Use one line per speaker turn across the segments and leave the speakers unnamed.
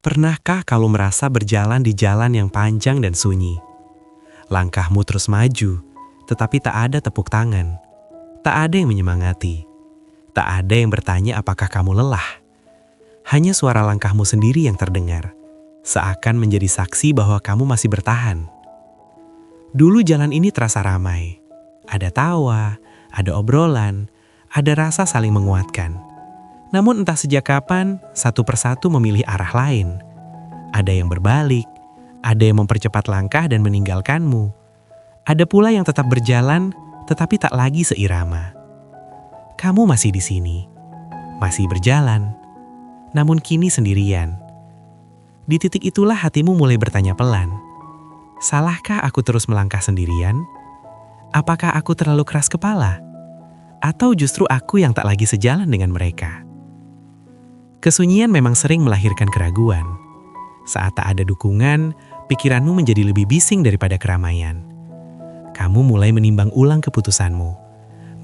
Pernahkah kamu merasa berjalan di jalan yang panjang dan sunyi? Langkahmu terus maju, tetapi tak ada tepuk tangan. Tak ada yang menyemangati. Tak ada yang bertanya apakah kamu lelah. Hanya suara langkahmu sendiri yang terdengar, seakan menjadi saksi bahwa kamu masih bertahan. Dulu jalan ini terasa ramai. Ada tawa, ada obrolan, ada rasa saling menguatkan. Namun entah sejak kapan, satu persatu memilih arah lain. Ada yang berbalik, ada yang mempercepat langkah dan meninggalkanmu. Ada pula yang tetap berjalan, tetapi tak lagi seirama. Kamu masih di sini, masih berjalan, namun kini sendirian. Di titik itulah hatimu mulai bertanya pelan. Salahkah aku terus melangkah sendirian? Apakah aku terlalu keras kepala? Atau justru aku yang tak lagi sejalan dengan mereka? Kesunyian memang sering melahirkan keraguan. Saat tak ada dukungan, pikiranmu menjadi lebih bising daripada keramaian. Kamu mulai menimbang ulang keputusanmu,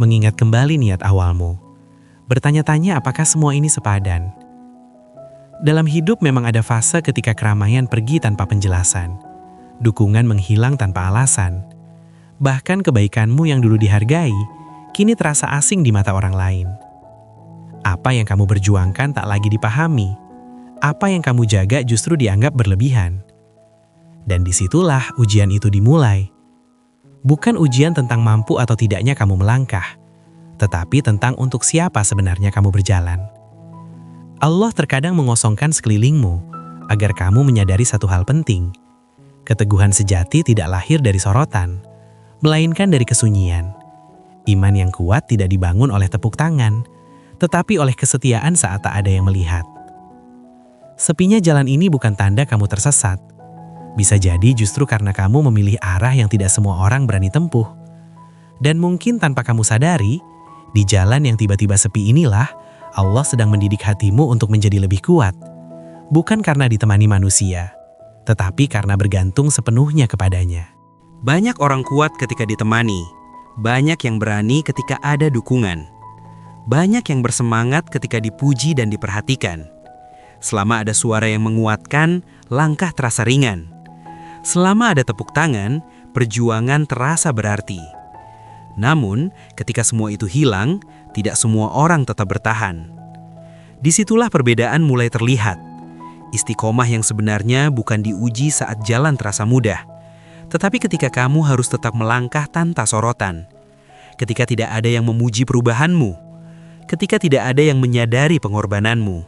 mengingat kembali niat awalmu, bertanya-tanya apakah semua ini sepadan. Dalam hidup memang ada fase ketika keramaian pergi tanpa penjelasan, dukungan menghilang tanpa alasan. Bahkan kebaikanmu yang dulu dihargai, kini terasa asing di mata orang lain. Apa yang kamu berjuangkan tak lagi dipahami. Apa yang kamu jaga justru dianggap berlebihan. Dan disitulah ujian itu dimulai. Bukan ujian tentang mampu atau tidaknya kamu melangkah, tetapi tentang untuk siapa sebenarnya kamu berjalan. Allah terkadang mengosongkan sekelilingmu agar kamu menyadari satu hal penting. Keteguhan sejati tidak lahir dari sorotan, melainkan dari kesunyian. Iman yang kuat tidak dibangun oleh tepuk tangan, tetapi oleh kesetiaan saat tak ada yang melihat. Sepinya jalan ini bukan tanda kamu tersesat. Bisa jadi justru karena kamu memilih arah yang tidak semua orang berani tempuh. Dan mungkin tanpa kamu sadari, di jalan yang tiba-tiba sepi inilah, Allah sedang mendidik hatimu untuk menjadi lebih kuat. Bukan karena ditemani manusia, tetapi karena bergantung sepenuhnya kepadanya.
Banyak orang kuat ketika ditemani. Banyak yang berani ketika ada dukungan. Banyak yang bersemangat ketika dipuji dan diperhatikan. Selama ada suara yang menguatkan, langkah terasa ringan. Selama ada tepuk tangan, perjuangan terasa berarti. Namun, ketika semua itu hilang, tidak semua orang tetap bertahan. Disitulah perbedaan mulai terlihat. Istiqomah yang sebenarnya bukan diuji saat jalan terasa mudah, tetapi ketika kamu harus tetap melangkah tanpa sorotan. Ketika tidak ada yang memuji perubahanmu. Ketika tidak ada yang menyadari pengorbananmu.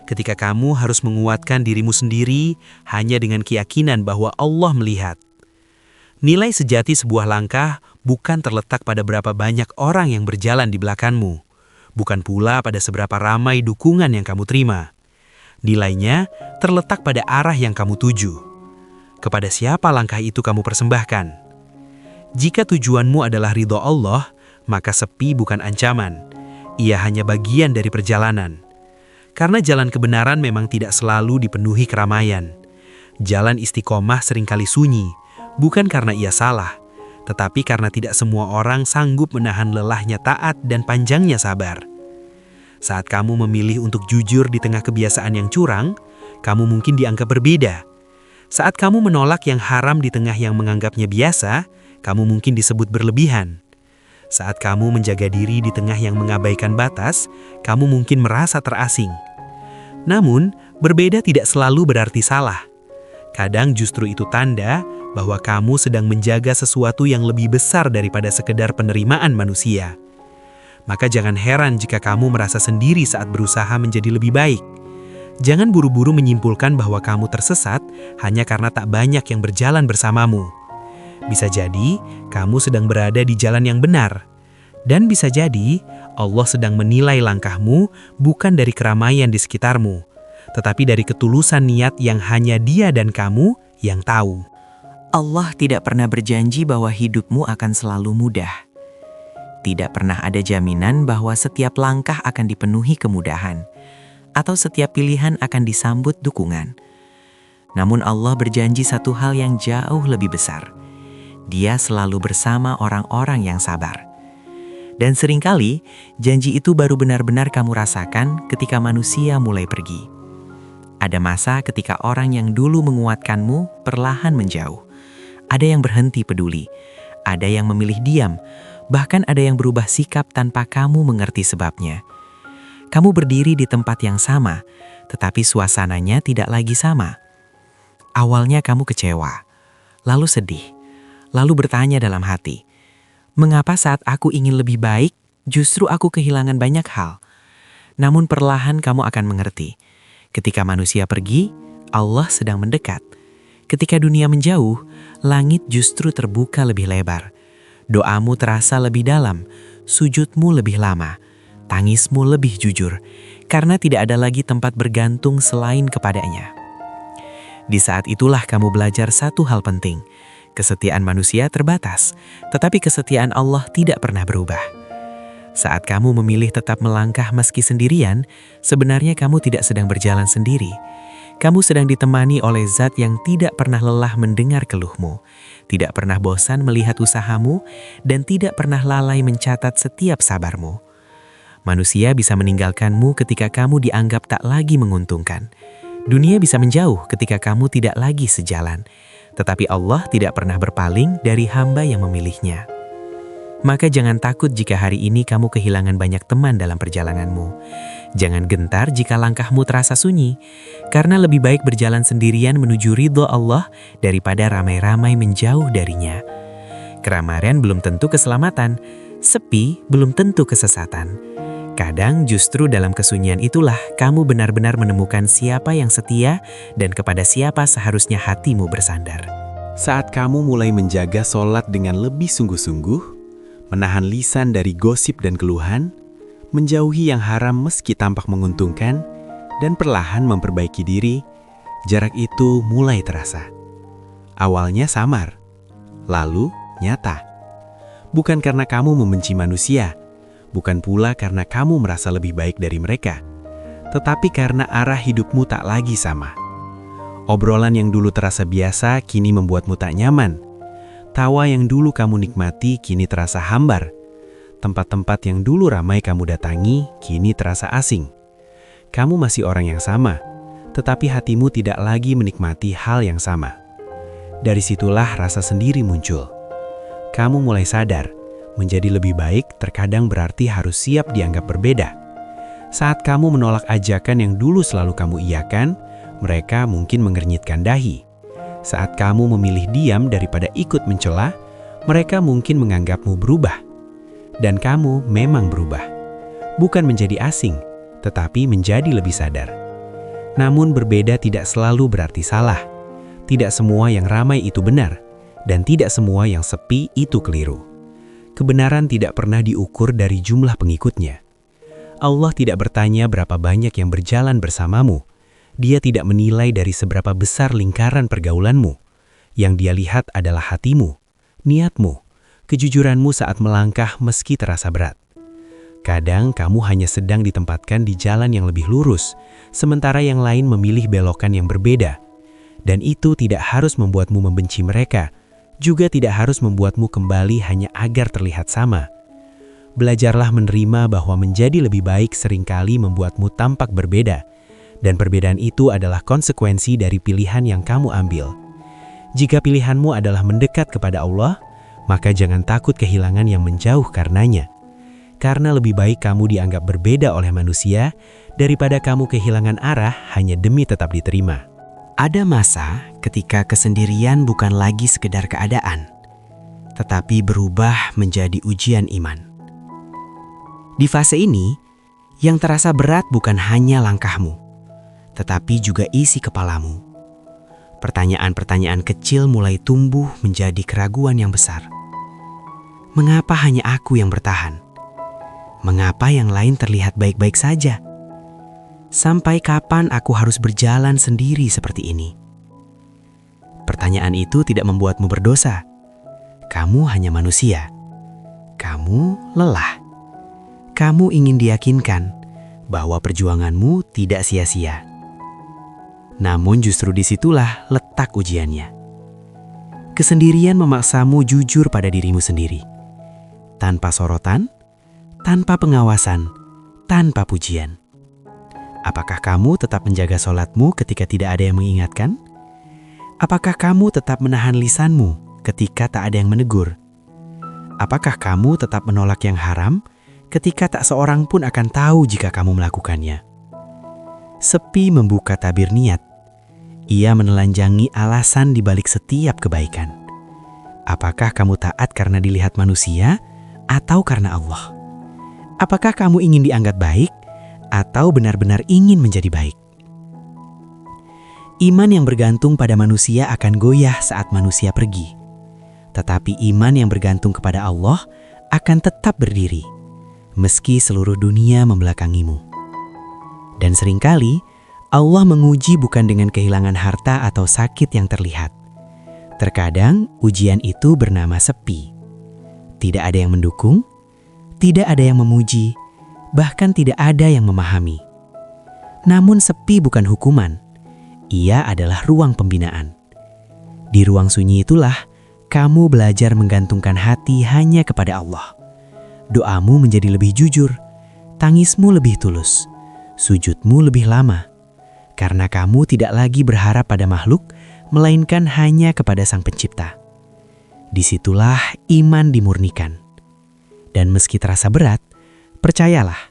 Ketika kamu harus menguatkan dirimu sendiri hanya dengan keyakinan bahwa Allah melihat. Nilai sejati sebuah langkah bukan terletak pada berapa banyak orang yang berjalan di belakangmu. Bukan pula pada seberapa ramai dukungan yang kamu terima. Nilainya terletak pada arah yang kamu tuju. Kepada siapa langkah itu kamu persembahkan? Jika tujuanmu adalah ridho Allah, maka sepi bukan ancaman. Ia hanya bagian dari perjalanan. Karena jalan kebenaran memang tidak selalu dipenuhi keramaian. Jalan istiqomah seringkali sunyi, bukan karena ia salah, tetapi karena tidak semua orang sanggup menahan lelahnya taat dan panjangnya sabar. Saat kamu memilih untuk jujur di tengah kebiasaan yang curang, kamu mungkin dianggap berbeda. Saat kamu menolak yang haram di tengah yang menganggapnya biasa, kamu mungkin disebut berlebihan. Saat kamu menjaga diri di tengah yang mengabaikan batas, kamu mungkin merasa terasing. Namun, berbeda tidak selalu berarti salah. Kadang justru itu tanda bahwa kamu sedang menjaga sesuatu yang lebih besar daripada sekedar penerimaan manusia. Maka jangan heran jika kamu merasa sendiri saat berusaha menjadi lebih baik. Jangan buru-buru menyimpulkan bahwa kamu tersesat hanya karena tak banyak yang berjalan bersamamu. Bisa jadi, kamu sedang berada di jalan yang benar. Dan bisa jadi, Allah sedang menilai langkahmu bukan dari keramaian di sekitarmu, tetapi dari ketulusan niat yang hanya Dia dan kamu yang tahu.
Allah tidak pernah berjanji bahwa hidupmu akan selalu mudah. Tidak pernah ada jaminan bahwa setiap langkah akan dipenuhi kemudahan, atau setiap pilihan akan disambut dukungan. Namun Allah berjanji satu hal yang jauh lebih besar. Dia selalu bersama orang-orang yang sabar. Dan seringkali, janji itu baru benar-benar kamu rasakan ketika manusia mulai pergi. Ada masa ketika orang yang dulu menguatkanmu perlahan menjauh. Ada yang berhenti peduli, ada yang memilih diam, bahkan ada yang berubah sikap tanpa kamu mengerti sebabnya. Kamu berdiri di tempat yang sama, tetapi suasananya tidak lagi sama. Awalnya kamu kecewa, lalu sedih, lalu bertanya dalam hati, "Mengapa saat aku ingin lebih baik, justru aku kehilangan banyak hal?" Namun perlahan kamu akan mengerti. Ketika manusia pergi, Allah sedang mendekat. Ketika dunia menjauh, langit justru terbuka lebih lebar. Doamu terasa lebih dalam, sujudmu lebih lama, tangismu lebih jujur, karena tidak ada lagi tempat bergantung selain kepadanya. Di saat itulah kamu belajar satu hal penting. Kesetiaan manusia terbatas, tetapi kesetiaan Allah tidak pernah berubah. Saat kamu memilih tetap melangkah meski sendirian, sebenarnya kamu tidak sedang berjalan sendiri. Kamu sedang ditemani oleh Zat yang tidak pernah lelah mendengar keluhmu, tidak pernah bosan melihat usahamu, dan tidak pernah lalai mencatat setiap sabarmu. Manusia bisa meninggalkanmu ketika kamu dianggap tak lagi menguntungkan. Dunia bisa menjauh ketika kamu tidak lagi sejalan. Tetapi Allah tidak pernah berpaling dari hamba yang memilihnya. Maka jangan takut jika hari ini kamu kehilangan banyak teman dalam perjalananmu. Jangan gentar jika langkahmu terasa sunyi, karena lebih baik berjalan sendirian menuju ridho Allah daripada ramai-ramai menjauh darinya. Keramaian belum tentu keselamatan, sepi belum tentu kesesatan. Kadang justru dalam kesunyian itulah kamu benar-benar menemukan siapa yang setia dan kepada siapa seharusnya hatimu bersandar.
Saat kamu mulai menjaga sholat dengan lebih sungguh-sungguh, menahan lisan dari gosip dan keluhan, menjauhi yang haram meski tampak menguntungkan, dan perlahan memperbaiki diri, jarak itu mulai terasa. Awalnya samar, lalu nyata. Bukan karena kamu membenci manusia, bukan pula karena kamu merasa lebih baik dari mereka, tetapi karena arah hidupmu tak lagi sama. Obrolan yang dulu terasa biasa kini membuatmu tak nyaman. Tawa yang dulu kamu nikmati kini terasa hambar. Tempat-tempat yang dulu ramai kamu datangi kini terasa asing. Kamu masih orang yang sama, tetapi hatimu tidak lagi menikmati hal yang sama. Dari situlah rasa sendiri muncul. Kamu mulai sadar, menjadi lebih baik terkadang berarti harus siap dianggap berbeda. Saat kamu menolak ajakan yang dulu selalu kamu iakan, mereka mungkin mengernyitkan dahi. Saat kamu memilih diam daripada ikut mencela, mereka mungkin menganggapmu berubah. Dan kamu memang berubah. Bukan menjadi asing, tetapi menjadi lebih sadar. Namun berbeda tidak selalu berarti salah. Tidak semua yang ramai itu benar, dan tidak semua yang sepi itu keliru. Kebenaran tidak pernah diukur dari jumlah pengikutnya. Allah tidak bertanya berapa banyak yang berjalan bersamamu. Dia tidak menilai dari seberapa besar lingkaran pergaulanmu. Yang dia lihat adalah hatimu, niatmu, kejujuranmu saat melangkah meski terasa berat. Kadang kamu hanya sedang ditempatkan di jalan yang lebih lurus, sementara yang lain memilih belokan yang berbeda. Dan itu tidak harus membuatmu membenci mereka, juga tidak harus membuatmu kembali hanya agar terlihat sama. Belajarlah menerima bahwa menjadi lebih baik seringkali membuatmu tampak berbeda. Dan perbedaan itu adalah konsekuensi dari pilihan yang kamu ambil. Jika pilihanmu adalah mendekat kepada Allah, maka jangan takut kehilangan yang menjauh karenanya. Karena lebih baik kamu dianggap berbeda oleh manusia, daripada kamu kehilangan arah hanya demi tetap diterima.
Ada masa ketika kesendirian bukan lagi sekedar keadaan, tetapi berubah menjadi ujian iman. Di fase ini, yang terasa berat bukan hanya langkahmu, tetapi juga isi kepalamu. Pertanyaan-pertanyaan kecil mulai tumbuh menjadi keraguan yang besar. Mengapa hanya aku yang bertahan? Mengapa yang lain terlihat baik-baik saja? Sampai kapan aku harus berjalan sendiri seperti ini? Pertanyaan itu tidak membuatmu berdosa. Kamu hanya manusia. Kamu lelah. Kamu ingin diyakinkan bahwa perjuanganmu tidak sia-sia. Namun justru disitulah letak ujiannya. Kesendirian memaksamu jujur pada dirimu sendiri. Tanpa sorotan, tanpa pengawasan, tanpa pujian.
Apakah kamu tetap menjaga sholatmu ketika tidak ada yang mengingatkan? Apakah kamu tetap menahan lisanmu ketika tak ada yang menegur? Apakah kamu tetap menolak yang haram ketika tak seorang pun akan tahu jika kamu melakukannya? Sepi membuka tabir niat. Ia menelanjangi alasan di balik setiap kebaikan. Apakah kamu taat karena dilihat manusia atau karena Allah? Apakah kamu ingin dianggap baik atau benar-benar ingin menjadi baik? Iman yang bergantung pada manusia akan goyah saat manusia pergi. Tetapi iman yang bergantung kepada Allah akan tetap berdiri, meski seluruh dunia membelakangimu. Dan seringkali, Allah menguji bukan dengan kehilangan harta atau sakit yang terlihat. Terkadang, ujian itu bernama sepi. Tidak ada yang mendukung, tidak ada yang memuji, bahkan tidak ada yang memahami. Namun sepi bukan hukuman. Ia adalah ruang pembinaan. Di ruang sunyi itulah kamu belajar menggantungkan hati hanya kepada Allah. Doamu menjadi lebih jujur, tangismu lebih tulus, sujudmu lebih lama. Karena kamu tidak lagi berharap pada makhluk, melainkan hanya kepada Sang Pencipta. Disitulah iman dimurnikan. Dan meski terasa berat, percayalah,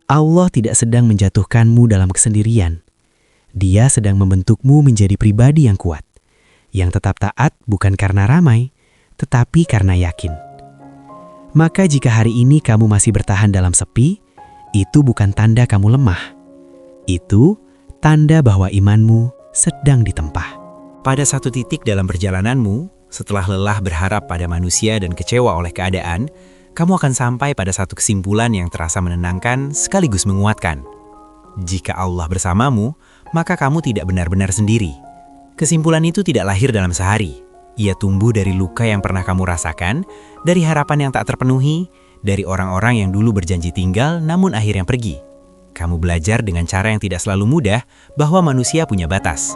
Allah tidak sedang menjatuhkanmu dalam kesendirian. Dia sedang membentukmu menjadi pribadi yang kuat, yang tetap taat bukan karena ramai, tetapi karena yakin. Maka jika hari ini kamu masih bertahan dalam sepi, itu bukan tanda kamu lemah. Itu tanda bahwa imanmu sedang ditempah.
Pada satu titik dalam perjalananmu, setelah lelah berharap pada manusia dan kecewa oleh keadaan, kamu akan sampai pada satu kesimpulan yang terasa menenangkan sekaligus menguatkan. Jika Allah bersamamu, maka kamu tidak benar-benar sendiri. Kesimpulan itu tidak lahir dalam sehari. Ia tumbuh dari luka yang pernah kamu rasakan, dari harapan yang tak terpenuhi, dari orang-orang yang dulu berjanji tinggal namun akhirnya pergi. Kamu belajar dengan cara yang tidak selalu mudah bahwa manusia punya batas.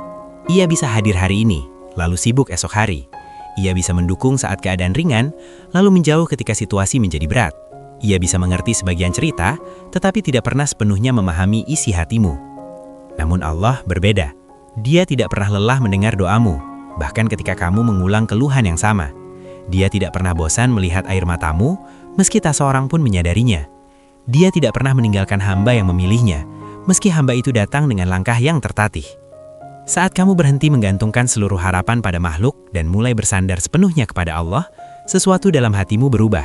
Ia bisa hadir hari ini, lalu sibuk esok hari. Ia bisa mendukung saat keadaan ringan, lalu menjauh ketika situasi menjadi berat. Ia bisa mengerti sebagian cerita, tetapi tidak pernah sepenuhnya memahami isi hatimu. Namun Allah berbeda. Dia tidak pernah lelah mendengar doamu, bahkan ketika kamu mengulang keluhan yang sama. Dia tidak pernah bosan melihat air matamu, meski tak seorang pun menyadarinya. Dia tidak pernah meninggalkan hamba yang memilihnya, meski hamba itu datang dengan langkah yang tertatih. Saat kamu berhenti menggantungkan seluruh harapan pada makhluk dan mulai bersandar sepenuhnya kepada Allah, sesuatu dalam hatimu berubah.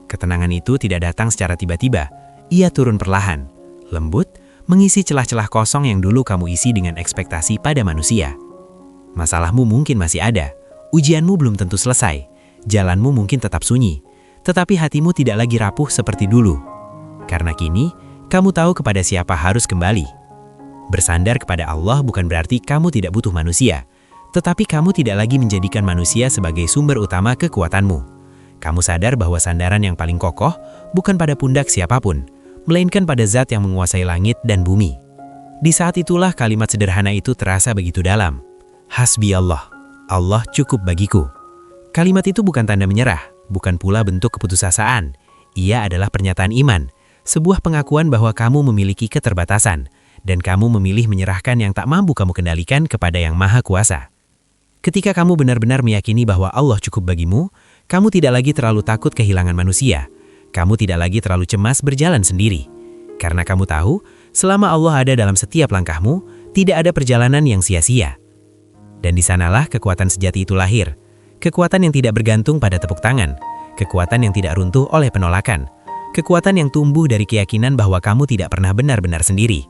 Ketenangan itu tidak datang secara tiba-tiba, ia turun perlahan, lembut, mengisi celah-celah kosong yang dulu kamu isi dengan ekspektasi pada manusia. Masalahmu mungkin masih ada, ujianmu belum tentu selesai, jalanmu mungkin tetap sunyi, tetapi hatimu tidak lagi rapuh seperti dulu. Karena kini, kamu tahu kepada siapa harus kembali. Bersandar kepada Allah bukan berarti kamu tidak butuh manusia, tetapi kamu tidak lagi menjadikan manusia sebagai sumber utama kekuatanmu. Kamu sadar bahwa sandaran yang paling kokoh bukan pada pundak siapapun, melainkan pada Zat yang menguasai langit dan bumi. Di saat itulah kalimat sederhana itu terasa begitu dalam. Hasbi Allah, Allah cukup bagiku. Kalimat itu bukan tanda menyerah, bukan pula bentuk keputusasaan. Ia adalah pernyataan iman, sebuah pengakuan bahwa kamu memiliki keterbatasan, dan kamu memilih menyerahkan yang tak mampu kamu kendalikan kepada Yang Maha Kuasa. Ketika kamu benar-benar meyakini bahwa Allah cukup bagimu, kamu tidak lagi terlalu takut kehilangan manusia. Kamu tidak lagi terlalu cemas berjalan sendiri. Karena kamu tahu, selama Allah ada dalam setiap langkahmu, tidak ada perjalanan yang sia-sia. Dan di sanalah kekuatan sejati itu lahir. Kekuatan yang tidak bergantung pada tepuk tangan. Kekuatan yang tidak runtuh oleh penolakan. Kekuatan yang tumbuh dari keyakinan bahwa kamu tidak pernah benar-benar sendiri.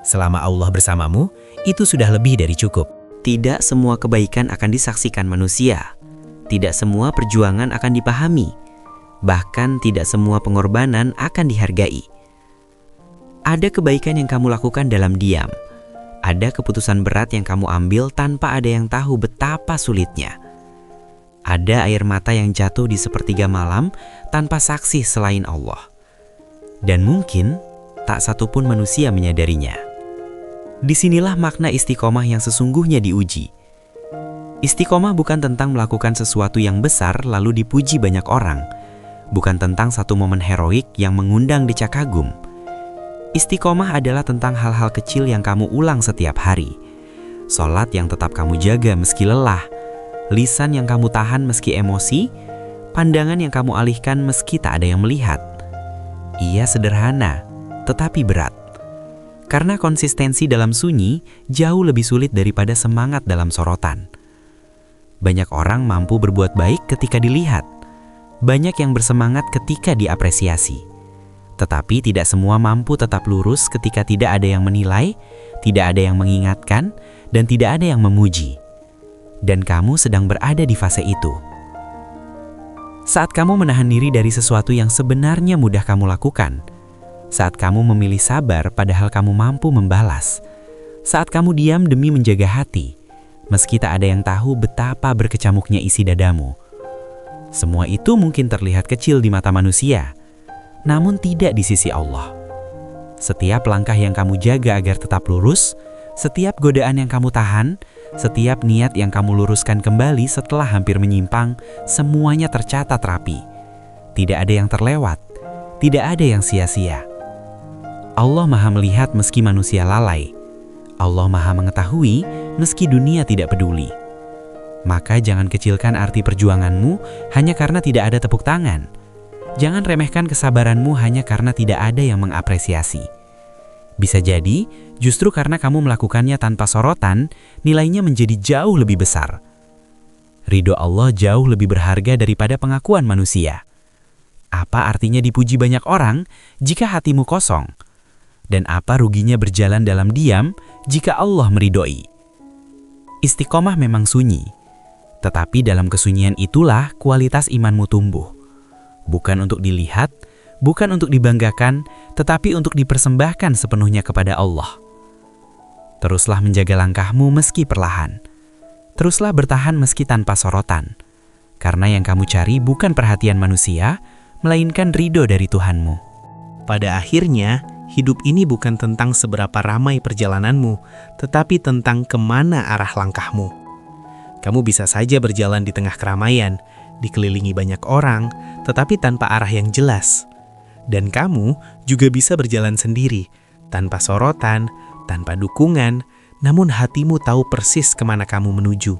Selama Allah bersamamu, itu sudah lebih dari cukup.
Tidak semua kebaikan akan disaksikan manusia. Tidak semua perjuangan akan dipahami. Bahkan tidak semua pengorbanan akan dihargai. Ada kebaikan yang kamu lakukan dalam diam. Ada keputusan berat yang kamu ambil tanpa ada yang tahu betapa sulitnya. Ada air mata yang jatuh di sepertiga malam tanpa saksi selain Allah. Dan mungkin tak satu pun manusia menyadarinya. Disinilah makna istiqomah yang sesungguhnya diuji. Istiqomah bukan tentang melakukan sesuatu yang besar lalu dipuji banyak orang. Bukan tentang satu momen heroik yang mengundang decak kagum.
Istiqomah adalah tentang hal-hal kecil yang kamu ulang setiap hari. Sholat yang tetap kamu jaga meski lelah, lisan yang kamu tahan meski emosi, pandangan yang kamu alihkan meski tak ada yang melihat. Ia sederhana, tetapi berat. Karena konsistensi dalam sunyi jauh lebih sulit daripada semangat dalam sorotan. Banyak orang mampu berbuat baik ketika dilihat. Banyak yang bersemangat ketika diapresiasi. Tetapi tidak semua mampu tetap lurus ketika tidak ada yang menilai, tidak ada yang mengingatkan, dan tidak ada yang memuji. Dan kamu sedang berada di fase itu. Saat kamu menahan diri dari sesuatu yang sebenarnya mudah kamu lakukan, saat kamu memilih sabar padahal kamu mampu membalas, saat kamu diam demi menjaga hati, meski tak ada yang tahu betapa berkecamuknya isi dadamu. Semua itu mungkin terlihat kecil di mata manusia, namun tidak di sisi Allah. Setiap langkah yang kamu jaga agar tetap lurus, setiap godaan yang kamu tahan, setiap niat yang kamu luruskan kembali setelah hampir menyimpang, semuanya tercatat rapi. Tidak ada yang terlewat, tidak ada yang sia-sia. Allah Maha melihat meski manusia lalai. Allah Maha mengetahui meski dunia tidak peduli. Maka jangan kecilkan arti perjuanganmu hanya karena tidak ada tepuk tangan. Jangan remehkan kesabaranmu hanya karena tidak ada yang mengapresiasi. Bisa jadi, justru karena kamu melakukannya tanpa sorotan, nilainya menjadi jauh lebih besar. Ridho Allah jauh lebih berharga daripada pengakuan manusia. Apa artinya dipuji banyak orang jika hatimu kosong? Dan apa ruginya berjalan dalam diam jika Allah meridhoi? Istiqomah memang sunyi, tetapi dalam kesunyian itulah kualitas imanmu tumbuh. Bukan untuk dilihat, bukan untuk dibanggakan, tetapi untuk dipersembahkan sepenuhnya kepada Allah. Teruslah menjaga langkahmu meski perlahan. Teruslah bertahan meski tanpa sorotan. Karena yang kamu cari bukan perhatian manusia, melainkan ridho dari Tuhanmu.
Pada akhirnya, hidup ini bukan tentang seberapa ramai perjalananmu, tetapi tentang kemana arah langkahmu. Kamu bisa saja berjalan di tengah keramaian, dikelilingi banyak orang, tetapi tanpa arah yang jelas. Dan kamu juga bisa berjalan sendiri, tanpa sorotan, tanpa dukungan, namun hatimu tahu persis kemana kamu menuju.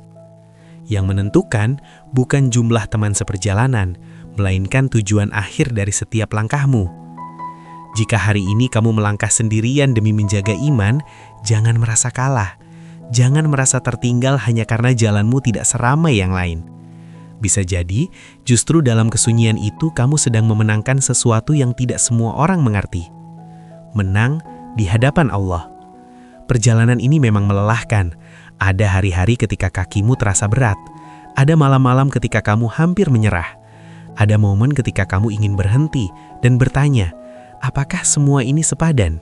Yang menentukan bukan jumlah teman seperjalanan, melainkan tujuan akhir dari setiap langkahmu. Jika hari ini kamu melangkah sendirian demi menjaga iman, jangan merasa kalah. Jangan merasa tertinggal hanya karena jalanmu tidak seramai yang lain. Bisa jadi, justru dalam kesunyian itu kamu sedang memenangkan sesuatu yang tidak semua orang mengerti. Menang di hadapan Allah. Perjalanan ini memang melelahkan. Ada hari-hari ketika kakimu terasa berat. Ada malam-malam ketika kamu hampir menyerah. Ada momen ketika kamu ingin berhenti dan bertanya, apakah semua ini sepadan?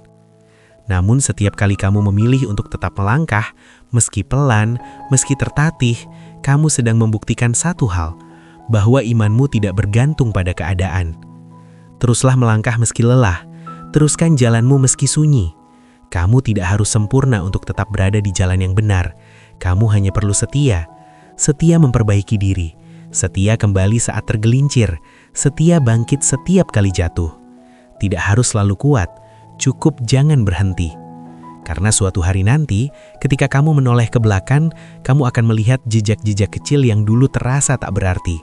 Namun setiap kali kamu memilih untuk tetap melangkah, meski pelan, meski tertatih, kamu sedang membuktikan satu hal, bahwa imanmu tidak bergantung pada keadaan. Teruslah melangkah meski lelah, teruskan jalanmu meski sunyi. Kamu tidak harus sempurna untuk tetap berada di jalan yang benar. Kamu hanya perlu setia, setia memperbaiki diri, setia kembali saat tergelincir, setia bangkit setiap kali jatuh. Tidak harus selalu kuat, cukup jangan berhenti. Karena suatu hari nanti, ketika kamu menoleh ke belakang, kamu akan melihat jejak-jejak kecil yang dulu terasa tak berarti.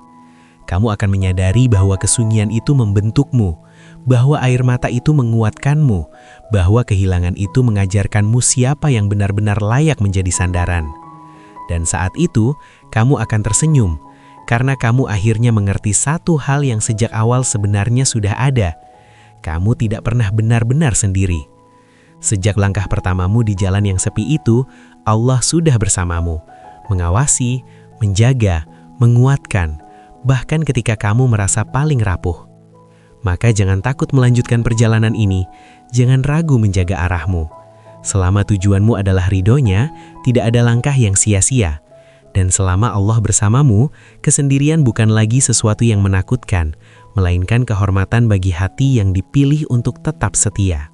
Kamu akan menyadari bahwa kesunyian itu membentukmu, bahwa air mata itu menguatkanmu, bahwa kehilangan itu mengajarkanmu siapa yang benar-benar layak menjadi sandaran. Dan saat itu, kamu akan tersenyum, karena kamu akhirnya mengerti satu hal yang sejak awal sebenarnya sudah ada. Kamu tidak pernah benar-benar sendiri. Sejak langkah pertamamu di jalan yang sepi itu, Allah sudah bersamamu, mengawasi, menjaga, menguatkan, bahkan ketika kamu merasa paling rapuh. Maka jangan takut melanjutkan perjalanan ini, jangan ragu menjaga arahmu. Selama tujuanmu adalah ridhonya, tidak ada langkah yang sia-sia. Dan selama Allah bersamamu, kesendirian bukan lagi sesuatu yang menakutkan, melainkan kehormatan bagi hati yang dipilih untuk tetap setia.